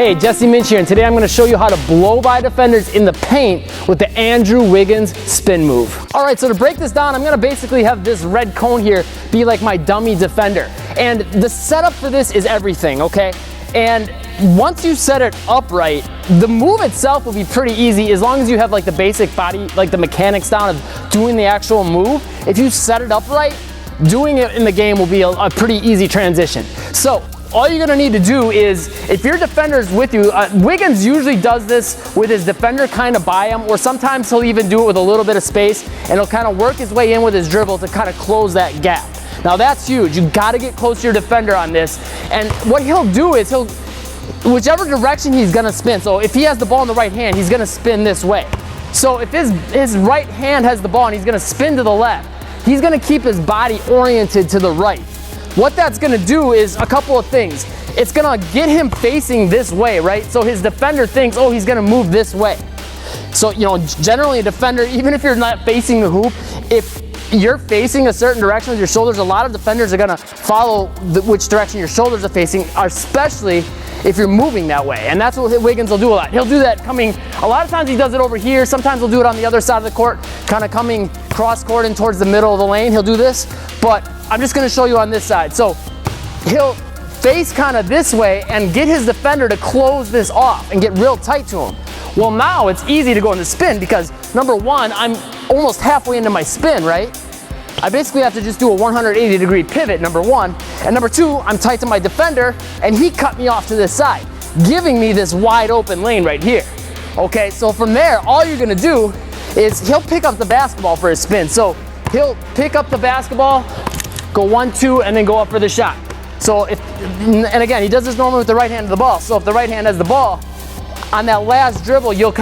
Hey, Jesse Minch here, and today I'm going to show you how to blow by defenders in the paint with the Andrew Wiggins spin move. Alright, so to break this down, I'm going to basically have this red cone here be like my dummy defender. And the setup for this is everything, okay? And once you set it upright, the move itself will be pretty easy as long as you have like the basic body, like the mechanics down of doing the actual move. If you set it upright, doing it in the game will be a pretty easy transition. So all you're gonna need to do is, if your defender's with you, Wiggins usually does this with his defender kind of by him, or sometimes he'll even do it with a little bit of space, and he'll kind of work his way in with his dribble to kind of close that gap. Now that's huge. You gotta get close to your defender on this. And what he'll do is whichever direction he's gonna spin, so if he has the ball in the right hand, he's gonna spin this way. So if his right hand has the ball and he's gonna spin to the left, he's gonna keep his body oriented to the right. What that's gonna do is a couple of things. It's gonna get him facing this way, right? So his defender thinks, oh, he's gonna move this way. So, you know, generally a defender, even if you're not facing the hoop, if you're facing a certain direction with your shoulders, a lot of defenders are gonna follow which direction your shoulders are facing, especially if you're moving that way. And that's what Wiggins will do a lot. He'll do that coming, a lot of times he does it over here, sometimes he'll do it on the other side of the court, kind of coming cross court and towards the middle of the lane, he'll do this. But I'm just gonna show you on this side. So he'll face kind of this way and get his defender to close this off and get real tight to him. Well, now it's easy to go in the spin because number one, I'm almost halfway into my spin, right? I basically have to just do a 180-degree pivot, number one. And number two, I'm tight to my defender and he cut me off to this side, giving me this wide open lane right here. Okay, so from there, all you're gonna do is he'll pick up the basketball for his spin. So he'll pick up the basketball, go 1-2, and then go up for the shot. So and again, he does this normally with the right hand of the ball. So if the right hand has the ball, on that last dribble, you'll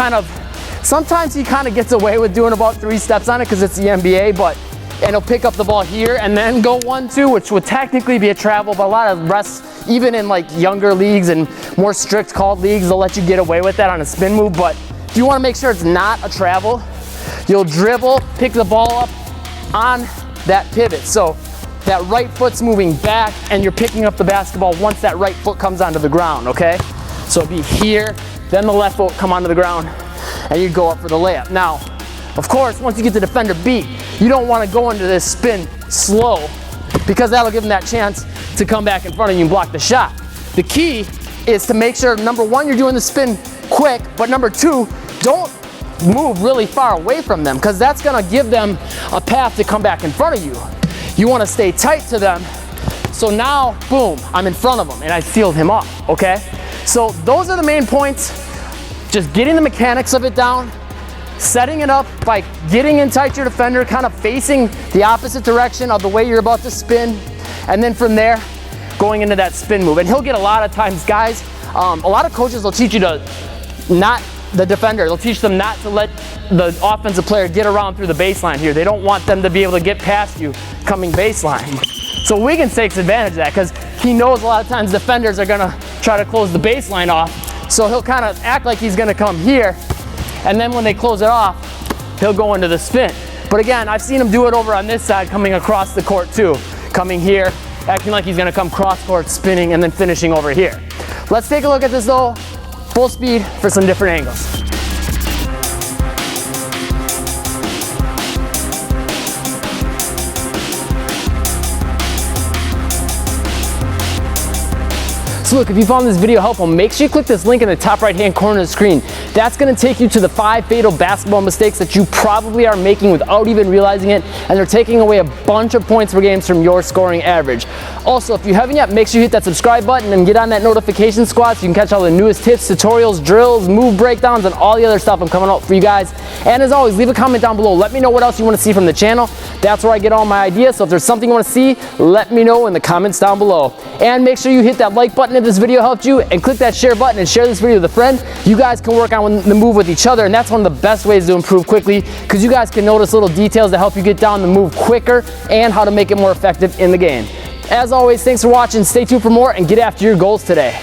sometimes he kind of gets away with doing about 3 steps on it because it's the NBA, and he'll pick up the ball here and then go 1-2, which would technically be a travel, but a lot of refs, even in like younger leagues and more strict called leagues, they'll let you get away with that on a spin move. But if you want to make sure it's not a travel, you'll dribble, pick the ball up on that pivot. So that right foot's moving back and you're picking up the basketball once that right foot comes onto the ground, okay? So it'd be here, then the left foot come onto the ground, and you go up for the layup. Now, of course, once you get the defender beat, you don't want to go into this spin slow because that'll give him that chance to come back in front of you and block the shot. The key is to make sure, number one, you're doing the spin quick, but number two, don't move really far away from them because that's going to give them a path to come back in front of you. You want to stay tight to them. So now, boom, I'm in front of him and I sealed him off, okay? So those are the main points. Just getting the mechanics of it down, setting it up by getting in tight to your defender, kind of facing the opposite direction of the way you're about to spin, and then from there, going into that spin move. And he'll get a lot of times, guys, a lot of coaches will teach you to the defender, they'll teach them not to let the offensive player get around through the baseline here. They don't want them to be able to get past you coming baseline. So Wiggins takes advantage of that because he knows a lot of times defenders are gonna try to close the baseline off. So he'll kind of act like he's gonna come here, and then when they close it off, he'll go into the spin. But again, I've seen him do it over on this side, coming across the court too. Coming here, acting like he's gonna come cross court, spinning, and then finishing over here. Let's take a look at this though, full speed for some different angles. So look, if you found this video helpful, make sure you click this link in the top right hand corner of the screen. That's going to take you to the 5 fatal basketball mistakes that you probably are making without even realizing it, and they're taking away a bunch of points per game from your scoring average. Also, if you haven't yet, make sure you hit that subscribe button and get on that notification squad so you can catch all the newest tips, tutorials, drills, move breakdowns, and all the other stuff I'm coming out for you guys. And as always, leave a comment down below. Let me know what else you want to see from the channel. That's where I get all my ideas, so if there's something you want to see, let me know in the comments down below. And make sure you hit that like button if this video helped you, and click that share button and share this video with a friend. You guys can work on the move with each other, and that's one of the best ways to improve quickly because you guys can notice little details that help you get down the move quicker and how to make it more effective in the game. As always, thanks for watching. Stay tuned for more and get after your goals today.